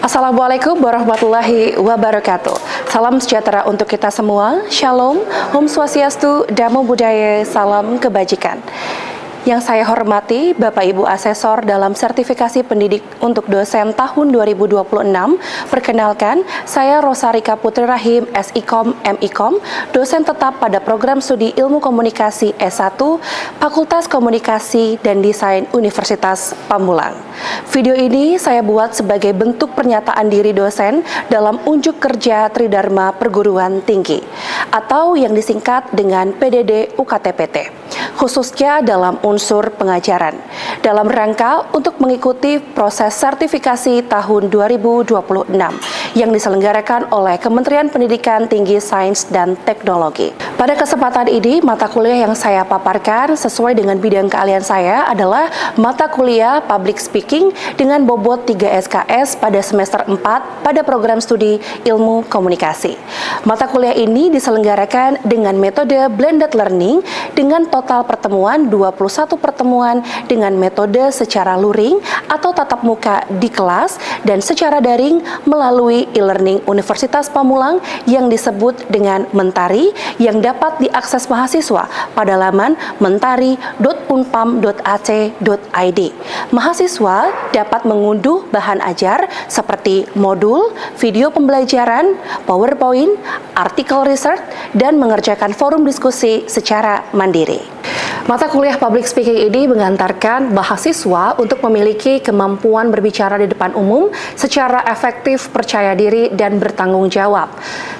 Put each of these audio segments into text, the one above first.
Assalamualaikum warahmatullahi wabarakatuh. Salam sejahtera untuk kita semua. Shalom, Om Swastiastu, Namo Buddhaya, salam kebajikan. Yang saya hormati Bapak Ibu Asesor dalam sertifikasi pendidik untuk dosen tahun 2026. Perkenalkan, saya Rosarika Putri Rahim, SIKOM, MIKOM, dosen tetap pada program studi Ilmu Komunikasi S1, Fakultas Komunikasi dan Desain Universitas Pamulang. Video ini saya buat sebagai bentuk pernyataan diri dosen dalam unjuk kerja Tridharma Perguruan Tinggi atau yang disingkat dengan PDD UKT-PT, khususnya dalam unsur pengajaran, dalam rangka untuk mengikuti proses sertifikasi tahun 2026 yang diselenggarakan oleh Kementerian Pendidikan Tinggi, Sains, dan Teknologi. Pada kesempatan ini, mata kuliah yang saya paparkan sesuai dengan bidang keahlian saya adalah mata kuliah Public Speaking dengan bobot 3 SKS pada semester 4 pada program studi Ilmu Komunikasi. Mata kuliah ini diselenggarakan dengan metode blended learning dengan total pertemuan 21 pertemuan dengan metode secara luring atau tatap muka di kelas dan secara daring melalui e-learning Universitas Pamulang yang disebut dengan Mentari yang dapat diakses mahasiswa pada laman mentari.unpam.ac.id. Mahasiswa dapat mengunduh bahan ajar seperti modul, video pembelajaran, PowerPoint, artikel research, dan mengerjakan forum diskusi secara mandiri. Mata kuliah Public Speaking ini mengantarkan mahasiswa untuk memiliki kemampuan berbicara di depan umum secara efektif, percaya diri, dan bertanggung jawab.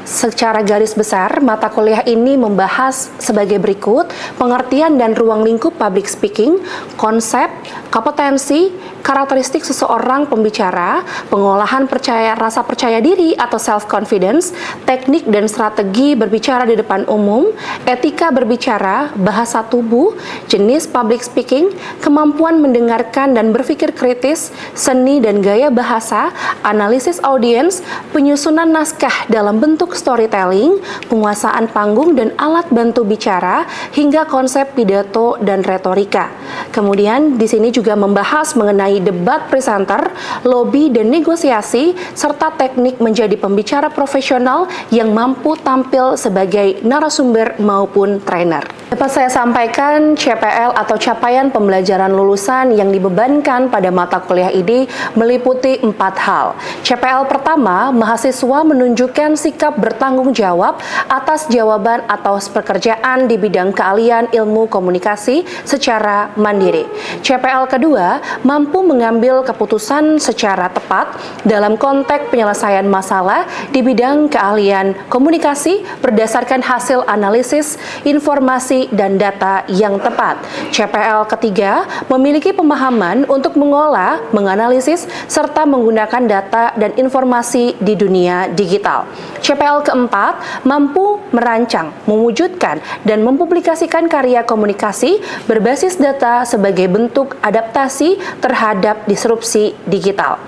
Secara garis besar, mata kuliah ini membahas sebagai berikut: pengertian dan ruang lingkup public speaking, konsep, kompetensi, karakteristik seseorang pembicara, pengolahan rasa percaya diri atau self-confidence, teknik dan strategi berbicara di depan umum, etika berbicara, bahasa tubuh, jenis public speaking, kemampuan mendengarkan dan berpikir kritis, seni dan gaya bahasa, analisis audiens, penyusunan naskah dalam bentuk storytelling, penguasaan panggung dan alat bantu bicara, hingga konsep pidato dan retorika. Kemudian di sini juga membahas mengenai debat presenter, lobby dan negosiasi, serta teknik menjadi pembicara profesional yang mampu tampil sebagai narasumber maupun trainer. Dapat saya sampaikan, CPL atau capaian pembelajaran lulusan yang dibebankan pada mata kuliah ini meliputi 4 hal. CPL pertama, mahasiswa menunjukkan sikap bertanggung jawab atas jawaban atau pekerjaan di bidang keahlian ilmu komunikasi secara mandiri. CPL kedua, mampu mengambil keputusan secara tepat dalam konteks penyelesaian masalah di bidang keahlian komunikasi berdasarkan hasil analisis, informasi, dan data yang tepat. CPL ketiga, memiliki pemahaman untuk mengolah, menganalisis, serta menggunakan data dan informasi di dunia digital. CPL keempat, mampu merancang, mewujudkan, dan mempublikasikan karya komunikasi berbasis data sebagai bentuk adaptasi terhadap disrupsi digital.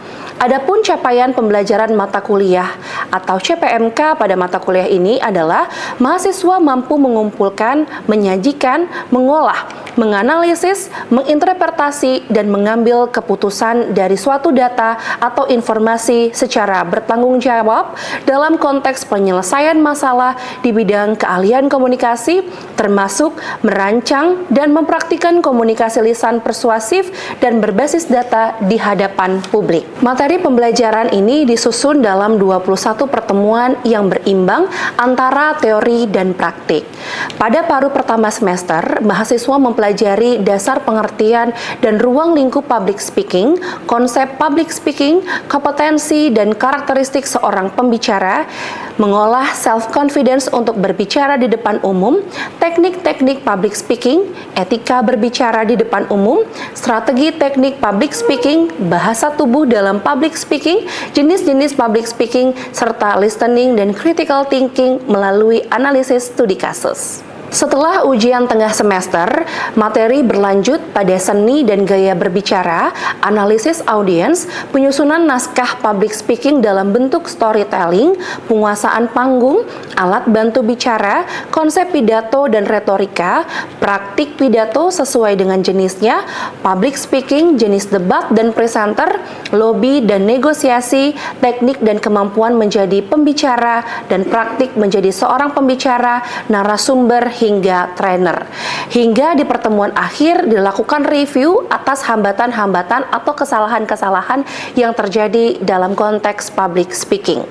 Adapun capaian pembelajaran mata kuliah atau CPMK pada mata kuliah ini adalah mahasiswa mampu mengumpulkan, menyajikan, mengolah, menganalisis, menginterpretasi, dan mengambil keputusan dari suatu data atau informasi secara bertanggung jawab dalam konteks penyelesaian masalah di bidang keahlian komunikasi, termasuk merancang dan mempraktikkan komunikasi lisan persuasif dan berbasis data di hadapan publik. Materi pembelajaran ini disusun dalam 21 pertemuan yang berimbang antara teori dan praktik. Pada paruh pertama semester, mahasiswa mempelajari dasar pengertian dan ruang lingkup public speaking, konsep public speaking, kompetensi dan karakteristik seorang pembicara, mengolah self-confidence untuk berbicara di depan umum, teknik-teknik public speaking, etika berbicara di depan umum, strategi teknik public speaking, bahasa tubuh dalam public speaking, jenis-jenis public speaking, serta listening dan critical thinking melalui analisis studi kasus. Setelah ujian tengah semester, materi berlanjut pada seni dan gaya berbicara, analisis audiens, penyusunan naskah public speaking dalam bentuk storytelling, penguasaan panggung, alat bantu bicara, konsep pidato dan retorika, praktik pidato sesuai dengan jenisnya, public speaking, jenis debat dan presenter, lobby dan negosiasi, teknik dan kemampuan menjadi pembicara, dan praktik menjadi seorang pembicara, narasumber, hingga trainer. Hingga di pertemuan akhir dilakukan review atas hambatan-hambatan atau kesalahan-kesalahan yang terjadi dalam konteks public speaking.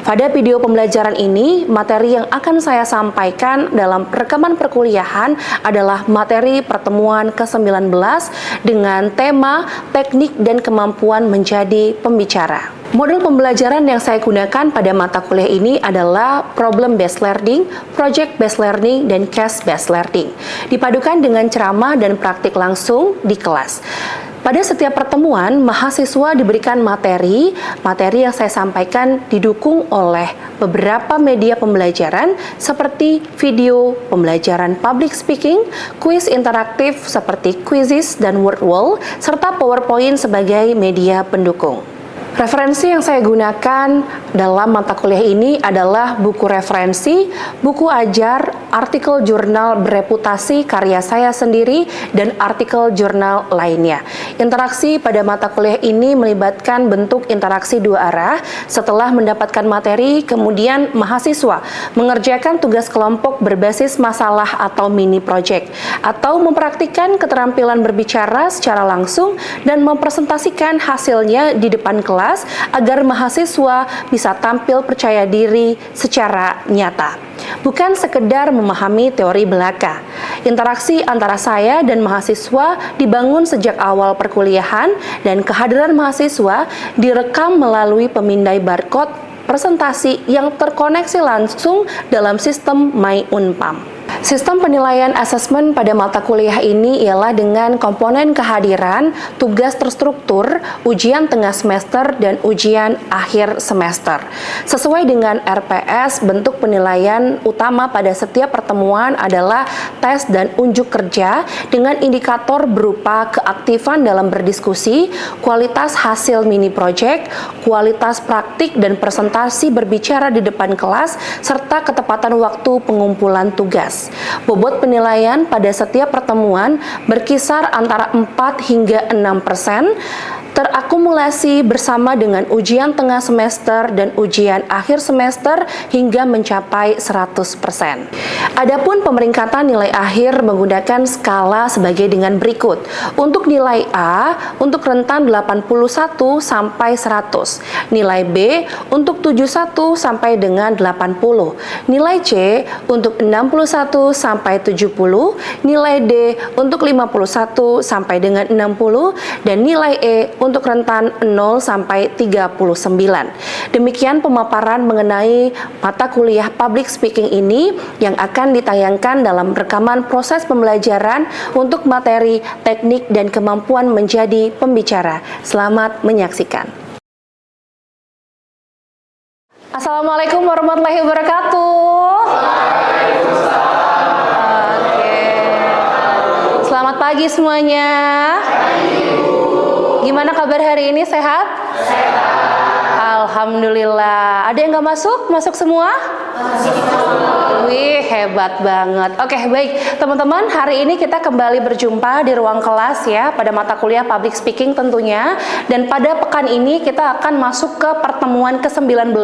Pada video pembelajaran ini, materi yang akan saya sampaikan dalam rekaman perkuliahan adalah materi pertemuan ke-19 dengan tema teknik dan kemampuan menjadi pembicara. Modul pembelajaran yang saya gunakan pada mata kuliah ini adalah problem based learning, project based learning, dan case based learning. Dipadukan dengan ceramah dan praktik langsung di kelas. Pada setiap pertemuan, mahasiswa diberikan materi yang saya sampaikan didukung oleh beberapa media pembelajaran seperti video pembelajaran public speaking, kuis interaktif seperti Quizizz dan Word Wall, serta PowerPoint sebagai media pendukung. Referensi yang saya gunakan dalam mata kuliah ini adalah buku referensi, buku ajar, artikel jurnal bereputasi karya saya sendiri, dan artikel jurnal lainnya. Interaksi pada mata kuliah ini melibatkan bentuk interaksi dua arah. Setelah mendapatkan materi, kemudian mahasiswa mengerjakan tugas kelompok berbasis masalah atau mini project, atau mempraktikkan keterampilan berbicara secara langsung dan mempresentasikan hasilnya di depan kelas agar mahasiswa bisa tampil percaya diri secara nyata. Bukan sekedar memahami teori belaka. Interaksi antara saya dan mahasiswa dibangun sejak awal perkuliahan, dan kehadiran mahasiswa direkam melalui pemindai barcode presentasi yang terkoneksi langsung dalam sistem MyUnpam. Sistem penilaian asesmen pada mata kuliah ini ialah dengan komponen kehadiran, tugas terstruktur, ujian tengah semester, dan ujian akhir semester. Sesuai dengan RPS, bentuk penilaian utama pada setiap pertemuan adalah tes dan unjuk kerja dengan indikator berupa keaktifan dalam berdiskusi, kualitas hasil mini project, kualitas praktik dan presentasi berbicara di depan kelas, serta ketepatan waktu pengumpulan tugas. Bobot penilaian pada setiap pertemuan berkisar antara 4 hingga 6%, terakumulasi bersama dengan ujian tengah semester dan ujian akhir semester hingga mencapai 100%. Adapun pemeringkatan nilai akhir menggunakan skala sebagai dengan berikut. Untuk nilai A untuk rentan 81 sampai 100, nilai B untuk 71 sampai dengan 80, nilai C untuk 61 sampai 70, nilai D untuk 51 sampai dengan 60, dan nilai E untuk rentan 0 sampai 39. Demikian pemaparan mengenai mata kuliah public speaking ini yang akan ditayangkan dalam rekaman proses pembelajaran untuk materi teknik dan kemampuan menjadi pembicara. Selamat menyaksikan. Assalamualaikum warahmatullahi wabarakatuh. Selamat pagi semuanya. Gimana kabar hari ini? Sehat? Sehat. Alhamdulillah. Ada yang nggak masuk? Masuk semua? Wih, hebat banget. Oke, baik. Teman-teman, hari ini kita kembali berjumpa di ruang kelas ya, pada mata kuliah Public Speaking tentunya. Dan pada pekan ini kita akan masuk ke pertemuan ke-19,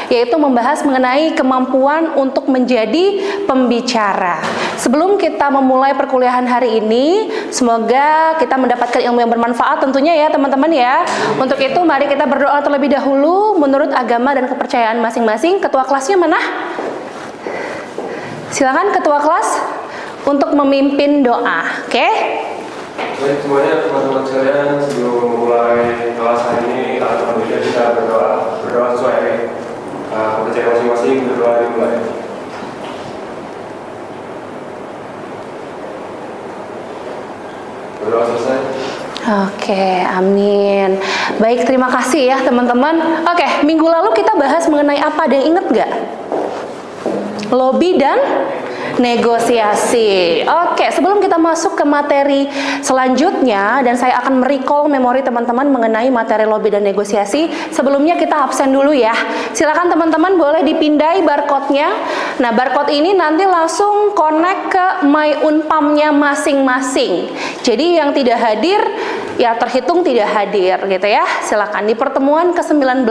yaitu membahas mengenai kemampuan untuk menjadi pembicara. Sebelum kita memulai perkuliahan hari ini, semoga kita mendapatkan ilmu yang bermanfaat tentunya ya teman-teman ya. Untuk itu mari kita berdoa terlebih dahulu menurut agama dan kepercayaan masing-masing. Ketua kelasnya mana? Silakan ketua kelas untuk memimpin doa. Oke? Baik semuanya teman-teman sekalian, sebelum memulai kelas hari ini kita berdoa sesuai kepercayaan masing-masing. Berdoa dimulai. Berdoa selesai. Oke, amin. Baik, terima kasih ya teman-teman. Oke, minggu lalu kita bahas mengenai apa, ada yang inget nggak? Lobby dan negosiasi. Oke, sebelum kita masuk ke materi selanjutnya dan saya akan merecall memori teman-teman mengenai materi lobby dan negosiasi, sebelumnya kita absen dulu ya. Silakan teman-teman boleh dipindai barcode-nya. Nah, barcode ini nanti langsung connect ke My Unpam-nya masing-masing. Jadi yang tidak hadir ya terhitung tidak hadir gitu ya. Silakan di pertemuan ke-19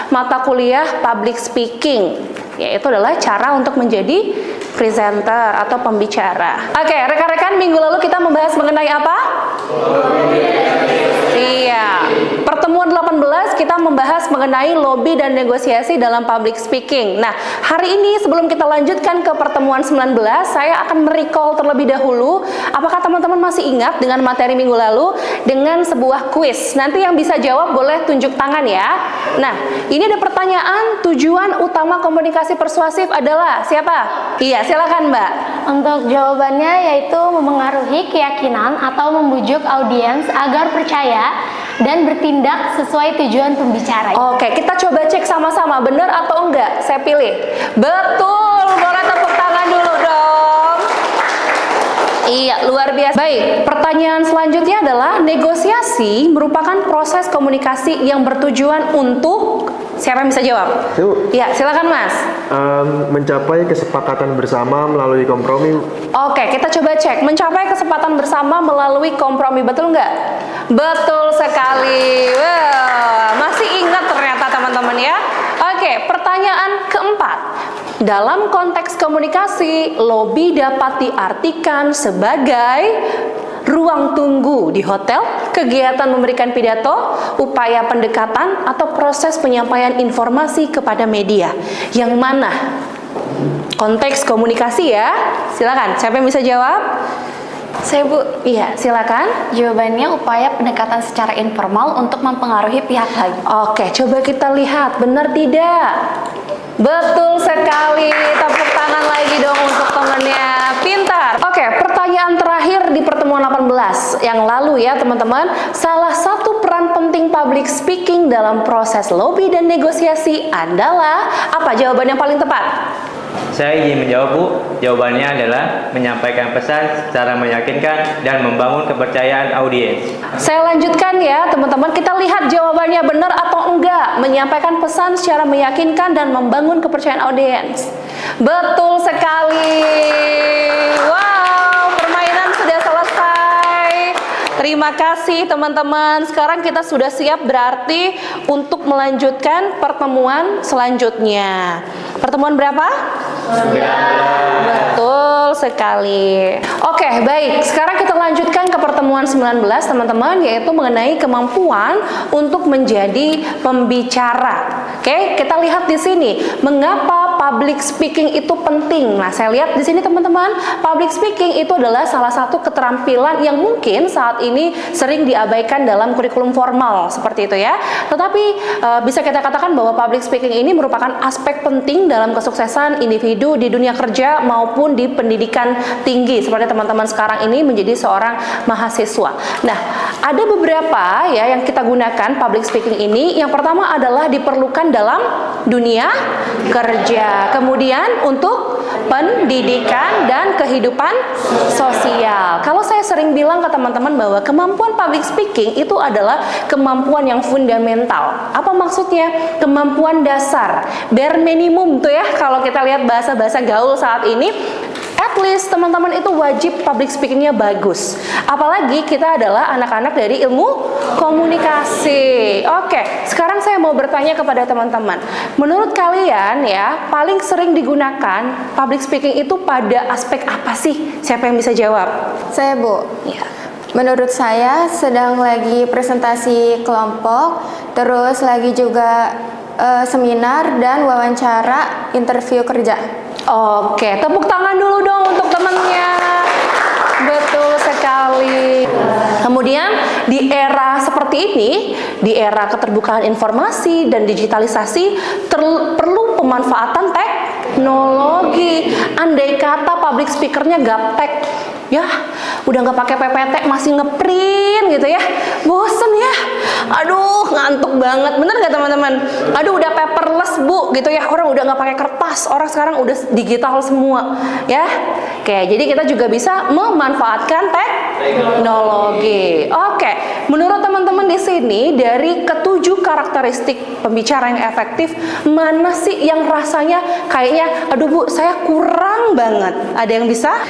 mata kuliah Public Speaking, yaitu adalah cara untuk menjadi presenter atau pembicara. Oke, rekan-rekan, minggu lalu kita membahas mengenai apa? Iya, pertemuan 18 kita membahas mengenai lobby dan negosiasi dalam public speaking. Nah, hari ini sebelum kita lanjutkan ke pertemuan 19, saya akan merecall terlebih dahulu. Apakah teman-teman masih ingat dengan materi minggu lalu dengan sebuah kuis? Nanti yang bisa jawab boleh tunjuk tangan ya. Nah, ini ada pertanyaan, tujuan utama komunikasi persuasif adalah siapa? Iya, silakan Mbak. Untuk jawabannya yaitu memengaruhi keyakinan atau membujuk audiens agar percaya dan bertindak sesuai tujuan pembicara. Oke, kita coba cek sama-sama, benar atau enggak? Saya pilih. Betul, boleh tepuk tangan dulu dong. Iya, luar biasa. Baik, pertanyaan selanjutnya adalah negosiasi merupakan proses komunikasi yang bertujuan untuk siapa yang bisa jawab? Iya, silakan Mas. Mencapai kesepakatan bersama melalui kompromi. Oke, kita coba cek. Mencapai kesepakatan bersama melalui kompromi, betul nggak? Betul sekali. Wah, masih ingat ternyata teman-teman ya. Oke, pertanyaan keempat. Dalam konteks komunikasi, lobby dapat diartikan sebagai ruang tunggu di hotel, kegiatan memberikan pidato, upaya pendekatan, atau proses penyampaian informasi kepada media. Yang mana? Konteks komunikasi ya. Silakan, siapa yang bisa jawab? Saya Bu. Iya, silakan. Jawabannya upaya pendekatan secara informal untuk mempengaruhi pihak lain. Oke, coba kita lihat, benar tidak? Betul sekali, tepuk tangan lagi dong untuk temennya. Pintar. Oke, pertanyaan terakhir di pertemuan 18 yang lalu ya teman-teman. Salah satu peran penting public speaking dalam proses lobby dan negosiasi adalah apa jawaban yang paling tepat? Saya ingin menjawab Bu, jawabannya adalah menyampaikan pesan secara meyakinkan dan membangun kepercayaan audiens. Saya lanjutkan ya teman-teman, kita lihat jawabannya benar atau enggak. Menyampaikan pesan secara meyakinkan dan membangun kepercayaan audiens. Betul sekali. Wow, permainan sudah selesai. Terima kasih teman-teman. Sekarang kita sudah siap berarti untuk melanjutkan pertemuan selanjutnya. Pertemuan berapa? 19. Betul sekali. Oke, baik. Sekarang kita lanjutkan ke pertemuan 19 teman-teman, yaitu mengenai kemampuan untuk menjadi pembicara. Oke, kita lihat di sini mengapa public speaking itu penting. Nah, saya lihat di sini teman-teman, public speaking itu adalah salah satu keterampilan yang mungkin saat ini sering diabaikan dalam kurikulum formal seperti itu ya. Tetapi bisa kita katakan bahwa public speaking ini merupakan aspek penting dalam kesuksesan individu di dunia kerja maupun di pendidikan tinggi seperti teman-teman sekarang ini menjadi seorang mahasiswa. Nah, ada beberapa ya yang kita gunakan public speaking ini. Yang pertama adalah diperlukan dalam dunia kerja, kemudian untuk pendidikan dan kehidupan sosial. Kalau saya sering bilang ke teman-teman bahwa kemampuan public speaking itu adalah kemampuan yang fundamental. Apa maksudnya? Kemampuan dasar, bare minimum tuh ya kalau kita lihat bahasa-bahasa gaul saat ini. At least teman-teman itu wajib public speakingnya bagus. Apalagi kita adalah anak-anak dari ilmu komunikasi. Oke, sekarang saya mau bertanya kepada teman-teman. Menurut kalian ya, paling sering digunakan public speaking itu pada aspek apa sih? Siapa yang bisa jawab? Saya Bu. Ya. Menurut saya sedang lagi presentasi kelompok, terus lagi juga seminar dan wawancara interview kerja. Oke, tepuk tangan dulu dong untuk temennya. Betul sekali. Kemudian di era seperti ini, di era keterbukaan informasi dan digitalisasi, perlu pemanfaatan teknologi. Andai kata public speakernya gaptek, ya udah nggak pakai PPT masih ngeprint gitu ya, bosen ya. aduh ngantuk banget, bener nggak teman-teman? Aduh udah paperless Bu, gitu ya, orang udah nggak pakai kertas, orang sekarang udah digital semua, ya. Oke, jadi kita juga bisa memanfaatkan teknologi. Oke, menurut teman-teman di sini dari ketujuh karakteristik pembicara yang efektif, mana sih yang rasanya kayaknya, aduh Bu, saya kurang banget? Ada yang bisa?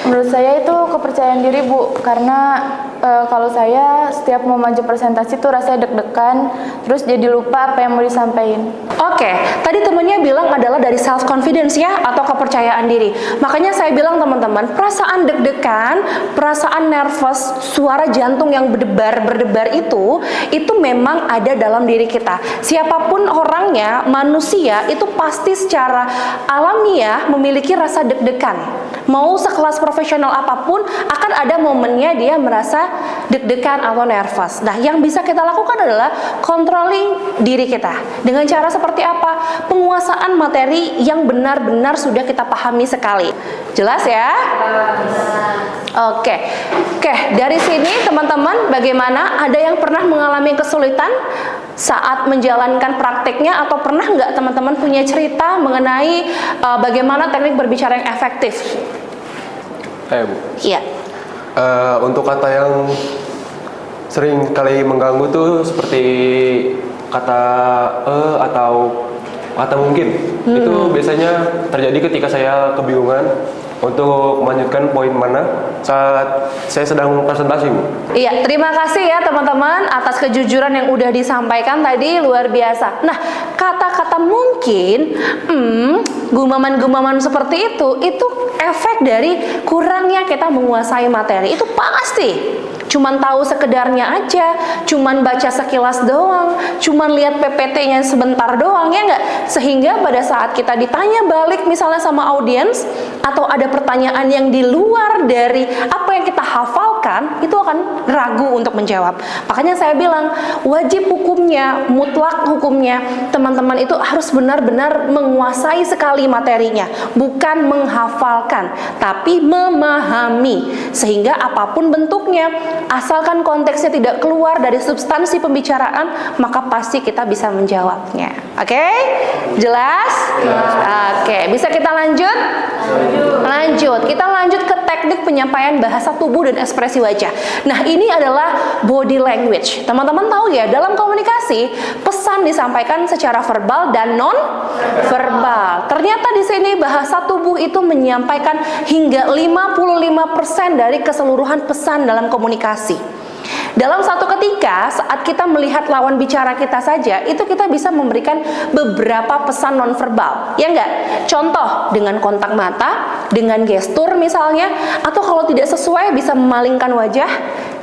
Menurut saya itu kepercayaan diri Bu, karena kalau saya setiap mau maju presentasi tuh rasanya deg-degan, terus jadi lupa apa yang mau disampaikan. Oke, tadi temennya bilang adalah dari self confidence ya, atau kepercayaan diri. Makanya saya bilang teman-teman, perasaan deg-degan, perasaan nervous, suara jantung yang berdebar itu memang ada dalam diri kita. Siapapun orangnya, manusia itu pasti secara alamiah memiliki rasa deg-degan. Mau sekelas profesional apapun, akan ada momennya dia merasa deg-degan atau nervous. Nah, yang bisa kita lakukan adalah controlling diri kita. Dengan cara seperti apa? Penguasaan materi yang benar-benar sudah kita pahami sekali. Jelas ya? Oke, dari sini teman-teman bagaimana? Ada yang pernah mengalami kesulitan saat menjalankan prakteknya, atau pernah nggak teman-teman punya cerita mengenai bagaimana teknik berbicara yang efektif? Bu. Iya. Untuk kata yang sering kali mengganggu tuh seperti kata atau kata mungkin. Itu biasanya terjadi ketika saya kebingungan untuk melanjutkan poin mana saat saya sedang presentasi, Bu. Iya, terima kasih ya teman-teman atas kejujuran yang udah disampaikan tadi, luar biasa. Nah, kata-kata mungkin, gumaman-gumaman seperti itu efek dari kurangnya kita menguasai materi. Itu pasti. Cuman tahu sekedarnya aja, cuman baca sekilas doang, cuman lihat PPT-nya sebentar doang, ya nggak? Sehingga pada saat kita ditanya balik misalnya sama audiens, atau ada pertanyaan yang di luar dari apa yang kita hafalkan, itu akan ragu untuk menjawab. Makanya saya bilang, wajib hukumnya, mutlak hukumnya, teman-teman itu harus benar-benar menguasai sekali materinya, bukan menghafalkan, tapi memahami, sehingga apapun bentuknya, asalkan konteksnya tidak keluar dari substansi pembicaraan, maka pasti kita bisa menjawabnya. Oke? Jelas? Oke, bisa kita lanjut? Lanjut. Kita lanjut ke teknik penyampaian bahasa tubuh dan ekspresi wajah. Nah, ini adalah body language. Teman-teman tahu ya, dalam komunikasi pesan disampaikan secara verbal dan non verbal. Ternyata di sini bahasa tubuh itu menyampaikan hingga 55% dari keseluruhan pesan dalam komunikasi. Dalam satu ketika, saat kita melihat lawan bicara kita saja, itu kita bisa memberikan beberapa pesan nonverbal, ya enggak? Contoh, dengan kontak mata, dengan gestur misalnya, atau kalau tidak sesuai bisa memalingkan wajah.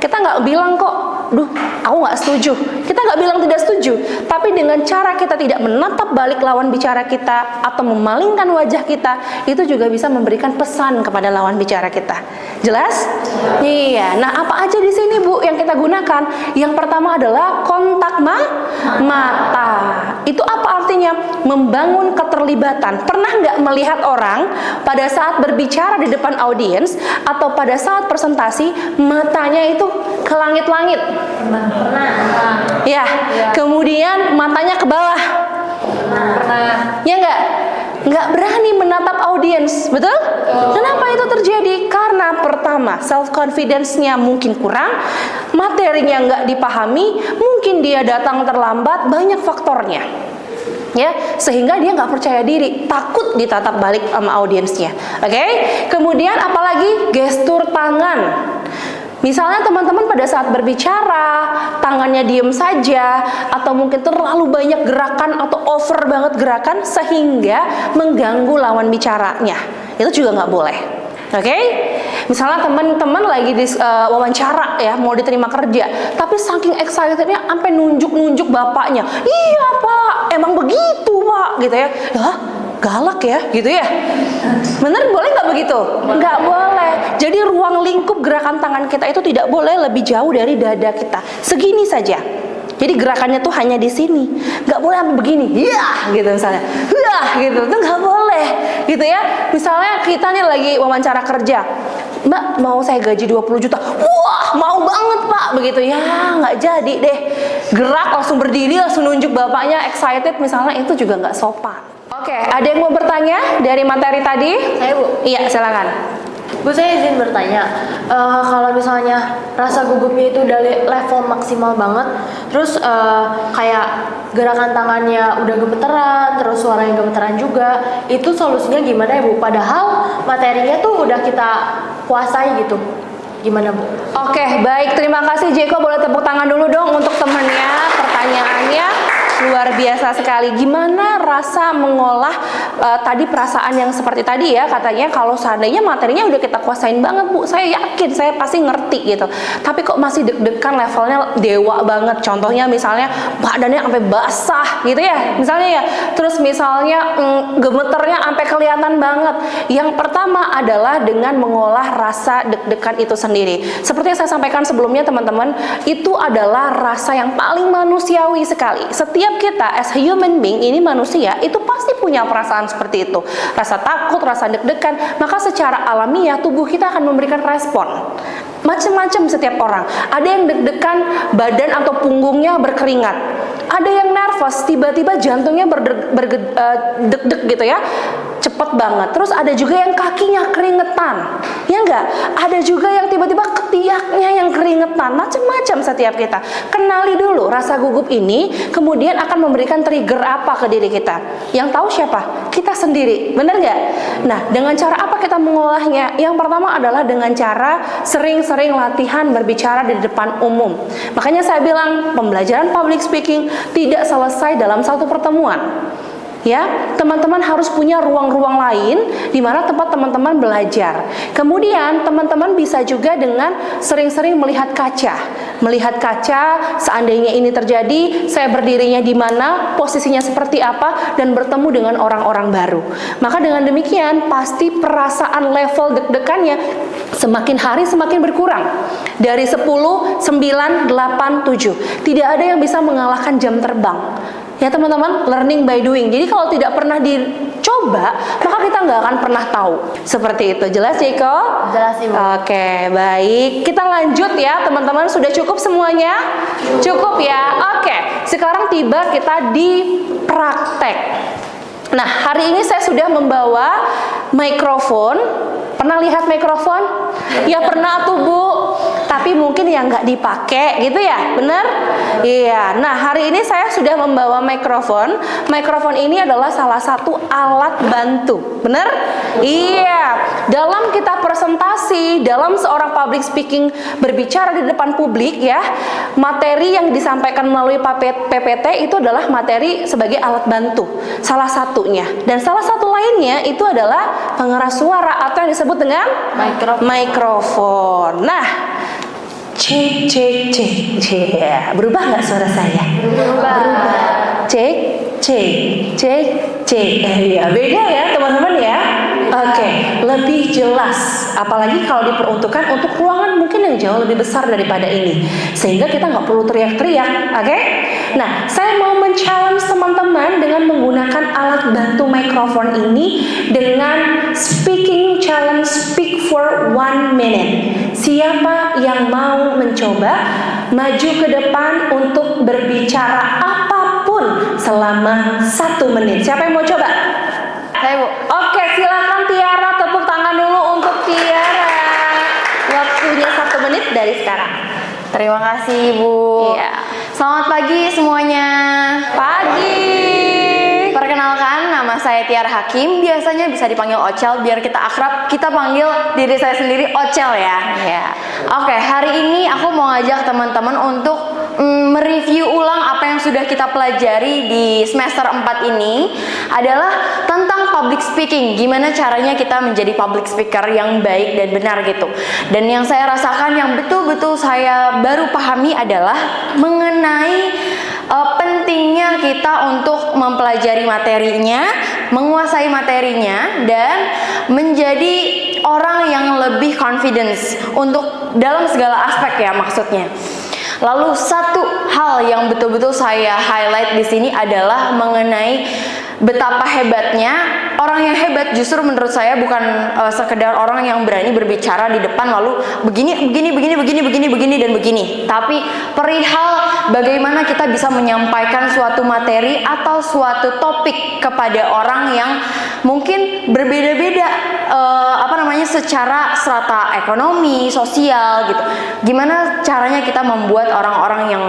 Kita nggak bilang kok, duh, aku nggak setuju. Kita nggak bilang tidak setuju, tapi dengan cara kita tidak menatap balik lawan bicara kita atau memalingkan wajah kita, itu juga bisa memberikan pesan kepada lawan bicara kita. Jelas? Iya. Nah, apa aja di sini Bu yang kita gunakan? Yang pertama adalah kontak mata. Itu apa artinya? Membangun keterlibatan. Pernah nggak melihat orang pada saat berbicara di depan audiens atau pada saat presentasi matanya itu ke langit-langit? Pernah. Ya. Kemudian matanya ke bawah. Pernah. Ya nggak? Nggak berani menatap audiens, betul? Kenapa itu terjadi? Karena pertama, self confidence-nya mungkin kurang, materinya nggak dipahami, mungkin dia datang terlambat, banyak faktornya. Ya, sehingga dia nggak percaya diri, takut ditatap balik sama audiensnya. Oke? Kemudian apalagi gestur tangan. Misalnya teman-teman pada saat berbicara, tangannya diem saja, atau mungkin terlalu banyak gerakan atau over banget gerakan sehingga mengganggu lawan bicaranya. Itu juga nggak boleh. Oke? Misalnya teman-teman lagi di wawancara ya, mau diterima kerja, tapi saking excitednya sampai nunjuk-nunjuk bapaknya. Iya Pak, emang begitu Pak, gitu ya. Hah? Galak ya, gitu ya. Bener, boleh nggak begitu? Nggak boleh. Jadi ruang lingkup gerakan tangan kita itu tidak boleh lebih jauh dari dada kita. Segini saja. Jadi gerakannya tuh hanya di sini. Nggak boleh sampai begini. Ya, gitu misalnya. Ya, gitu. Itu nggak boleh, gitu ya. Misalnya kita nih lagi wawancara kerja. Mbak, mau saya gaji 20 juta. Wah, mau banget Pak, begitu ya. Nggak jadi deh. gerak langsung berdiri langsung nunjuk bapaknya excited misalnya, itu juga nggak sopan. Oke, ada yang mau bertanya dari materi tadi? Saya, Bu. Iya, silakan. Bu, saya izin bertanya, kalau misalnya rasa gugupnya itu dari level maksimal banget, terus kayak gerakan tangannya udah gemeteran, terus suaranya gemeteran juga, itu solusinya gimana ya, Bu? Padahal materinya tuh udah kita kuasai gitu. Gimana, Bu? Oke, baik. Terima kasih Jeko. Boleh tepuk tangan dulu dong untuk temennya. Pertanyaannya luar biasa sekali. Gimana rasa mengolah tadi perasaan yang seperti tadi ya, katanya kalau seandainya materinya udah kita kuasain banget, Bu, saya yakin saya pasti ngerti gitu. Tapi kok masih deg-degan, levelnya dewa banget. Contohnya misalnya badannya sampai basah gitu ya, misalnya ya. Terus misalnya gemeternya sampai kelihatan banget. Yang pertama adalah dengan mengolah rasa deg-degan itu sendiri. Seperti yang saya sampaikan sebelumnya teman-teman, itu adalah rasa yang paling manusiawi sekali. Setiap kita as a human being, ini manusia, itu pasti punya perasaan seperti itu. Rasa takut, rasa deg-degan, maka secara alamiah tubuh kita akan memberikan respon. Macam-macam setiap orang. Ada yang deg-degan badan atau punggungnya berkeringat. Ada yang nervous, tiba-tiba jantungnya deg-deg gitu ya, cepet banget. Terus ada juga yang kakinya keringetan, ya enggak? Ada juga yang tiba-tiba ketiaknya yang keringetan. Macam-macam setiap kita. Kenali dulu rasa gugup ini, kemudian akan memberikan trigger apa ke diri kita. Yang tahu siapa? Kita sendiri, bener nggak? Nah, dengan cara apa kita mengolahnya? Yang pertama adalah dengan cara sering-sering latihan berbicara di depan umum. Makanya saya bilang pembelajaran public speaking tidak selesai dalam satu pertemuan. Ya, teman-teman harus punya ruang-ruang lain di mana tempat teman-teman belajar. Kemudian teman-teman bisa juga dengan sering-sering melihat kaca. Melihat kaca, seandainya ini terjadi, saya berdirinya di mana, posisinya seperti apa, dan bertemu dengan orang-orang baru. Maka dengan demikian, pasti perasaan level deg-degannya semakin hari semakin berkurang. Dari 10, 9, 8, 7. Tidak ada yang bisa mengalahkan jam terbang. Ya teman-teman, learning by doing. Jadi kalau tidak pernah dicoba, maka kita nggak akan pernah tahu. Seperti itu. Jelas Jeko? Jelas, Ibu. Oke, baik. Kita lanjut ya teman-teman. Sudah cukup semuanya? Cukup ya? Oke, sekarang tiba kita di praktek. Nah, hari ini saya sudah membawa mikrofon. Pernah lihat mikrofon? Ya pernah tuh Bu. Tapi mungkin yang nggak dipakai gitu ya, bener? Iya. Nah, hari ini saya sudah membawa mikrofon. Mikrofon ini adalah salah satu alat bantu, bener? Iya. Dalam kita presentasi, dalam seorang public speaking berbicara di depan publik ya, materi yang disampaikan melalui PPT itu adalah materi sebagai alat bantu, salah satunya. Dan salah satu lainnya itu adalah pengeras suara atau yang disebut dengan mikrofon. Nah, cek. Berubah nggak suara saya? Berubah. Cek. Ya, beda ya teman-teman ya. Oke, lebih jelas. Apalagi kalau diperuntukkan untuk ruangan mungkin yang jauh lebih besar daripada ini, sehingga kita nggak perlu teriak-teriak. Oke? Nah, saya mau men-challenge teman-teman dengan menggunakan alat bantu mikrofon ini dengan speaking challenge, speak for 1 minute. Siapa yang mau mencoba maju ke depan untuk berbicara apapun selama 1 menit? Siapa yang mau coba? Saya, Bu. Oke, silakan Tiara, tepuk tangan dulu untuk Tiara. Waktunya 1 menit dari sekarang. Terima kasih, Bu. Iya. Selamat pagi semuanya. Pagi. Perkenalkan, nama saya Tiara Hakim. Biasanya bisa dipanggil Ocel. Biar kita akrab, kita panggil diri saya sendiri Ocel ya. Iya. Oke, hari ini aku mau ngajak teman-teman untuk mereview ulang apa yang sudah kita pelajari di semester 4 ini, adalah tentang public speaking. Gimana caranya kita menjadi public speaker yang baik dan benar gitu. Dan yang saya rasakan, yang betul-betul saya baru pahami adalah mengenai pentingnya kita untuk mempelajari materinya, menguasai materinya, dan menjadi orang yang lebih confidence untuk dalam segala aspek ya maksudnya. Lalu satu hal yang betul-betul saya highlight di sini adalah mengenai betapa hebatnya orang yang hebat justru menurut saya bukan sekedar orang yang berani berbicara di depan lalu begini dan begini, tapi perihal bagaimana kita bisa menyampaikan suatu materi atau suatu topik kepada orang yang mungkin berbeda-beda secara strata ekonomi, sosial gitu. Gimana caranya kita membuat orang-orang yang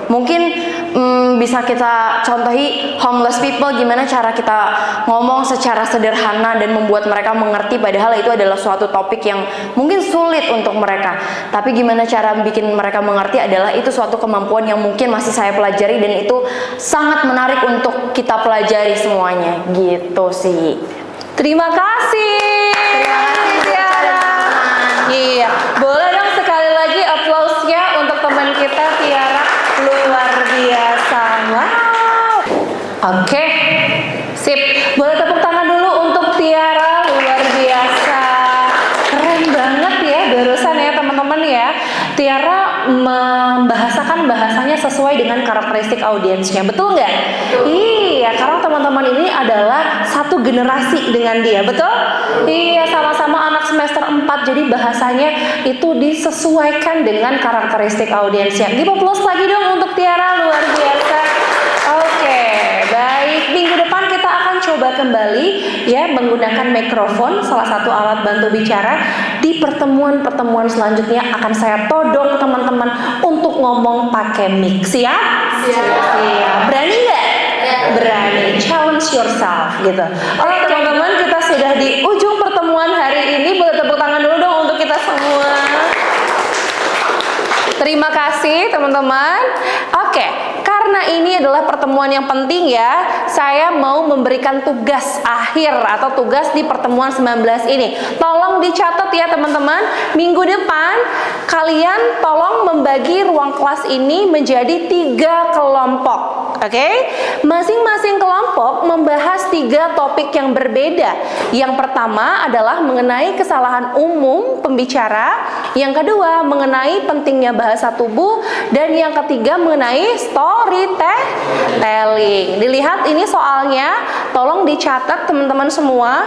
mungkin bisa kita contohi homeless people, gimana cara kita ngomong secara sederhana dan membuat mereka mengerti padahal itu adalah suatu topik yang mungkin sulit untuk mereka. Tapi gimana cara bikin mereka mengerti adalah itu suatu kemampuan yang mungkin masih saya pelajari dan itu sangat menarik untuk kita pelajari semuanya gitu sih. Terima kasih. Terima kasih Tiara. Iya, boleh dong sekali lagi aplausnya untuk teman kita Tiara, luar biasa. Wow. Oke, sip. Boleh tepuk tangan dulu untuk Tiara, luar biasa. Keren banget ya barusan ya teman-teman ya. Tiara membahasakan bahasanya sesuai dengan karakteristik audiensnya, betul nggak? Iya, karena teman-teman ini adalah satu generasi dengan dia, betul? Iya, sama-sama anak semester 4, jadi bahasanya itu disesuaikan dengan karakteristik audiensnya. Give applause lagi dong untuk Tiara, luar biasa. Oke, baik. Minggu depan kita akan coba kembali ya menggunakan mikrofon, salah satu alat bantu bicara. Di pertemuan-pertemuan selanjutnya akan saya todong teman-teman untuk ngomong pakai mic. Siap? Siap. Berani nggak? Berani. Challenge yourself gitu. Oke teman-teman, kita sudah di ujung pertemuan hari ini. Boleh tepuk tangan dulu dong untuk kita semua. Terima kasih teman-teman. Oke, karena ini adalah pertemuan yang penting ya, saya mau memberikan tugas akhir atau tugas di pertemuan 19 ini. Tolong dicatat ya teman-teman. Minggu depan kalian tolong membagi ruang kelas ini menjadi 3 kelompok. Oke? Masing-masing kelompok membahas 3 topik yang berbeda. Yang pertama adalah mengenai kesalahan umum pembicara, yang kedua mengenai pentingnya bahasa tubuh, dan yang ketiga mengenai storytelling. Dilihat ini soalnya, tolong dicatat teman-teman semua.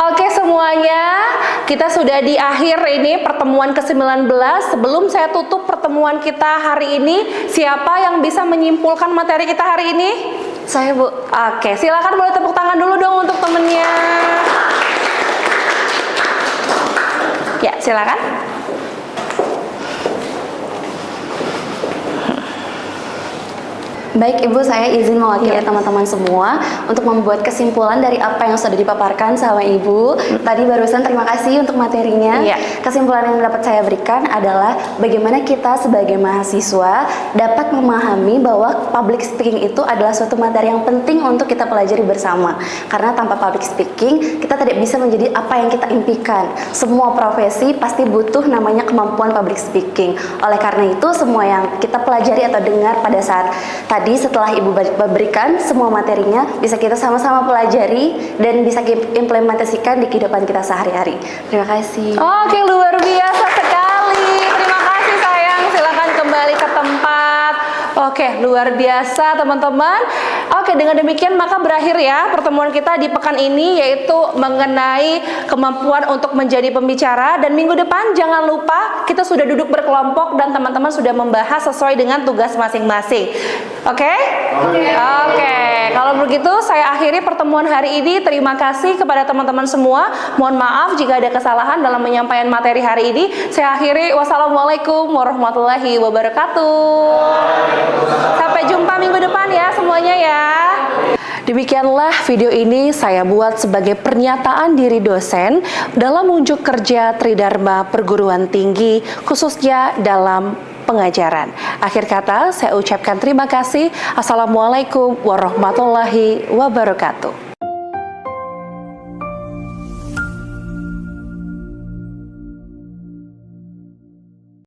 Oke semuanya, kita sudah di akhir ini pertemuan ke-19. Sebelum saya tutup pertemuan kita hari ini, siapa yang bisa menyimpulkan materi kita hari ini? Saya, Bu. Oke, silakan boleh tepuk tangan dulu dong untuk temennya. Ya, silakan. Baik Ibu, saya izin mewakili teman-teman semua untuk membuat kesimpulan dari apa yang sudah dipaparkan sama Ibu. Tadi barusan terima kasih untuk materinya. Kesimpulan yang dapat saya berikan adalah bagaimana kita sebagai mahasiswa dapat memahami bahwa public speaking itu adalah suatu materi yang penting untuk kita pelajari bersama. Karena tanpa public speaking, kita tidak bisa menjadi apa yang kita impikan. Semua profesi pasti butuh namanya kemampuan public speaking. Oleh karena itu, semua yang kita pelajari atau dengar pada saat tadi setelah Ibu berikan semua materinya bisa kita sama-sama pelajari dan bisa implementasikan di kehidupan kita sehari-hari. Terima kasih. Oke, luar biasa sekali. Terima kasih sayang. Silakan kembali ke tempat. Oke, luar biasa teman-teman. Oke, dengan demikian maka berakhir ya pertemuan kita di pekan ini, yaitu mengenai kemampuan untuk menjadi pembicara. Dan minggu depan jangan lupa kita sudah duduk berkelompok dan teman-teman sudah membahas sesuai dengan tugas masing-masing. Oke? Oke. Kalau begitu saya akhiri pertemuan hari ini. Terima kasih kepada teman-teman semua. Mohon maaf jika ada kesalahan dalam menyampaikan materi hari ini. Saya akhiri. Wassalamualaikum warahmatullahi wabarakatuh. Sampai jumpa minggu depan ya semuanya ya. Demikianlah video ini saya buat sebagai pernyataan diri dosen dalam unjuk kerja Tridharma Perguruan Tinggi, khususnya dalam pengajaran. Akhir kata saya ucapkan terima kasih. Assalamualaikum warahmatullahi wabarakatuh.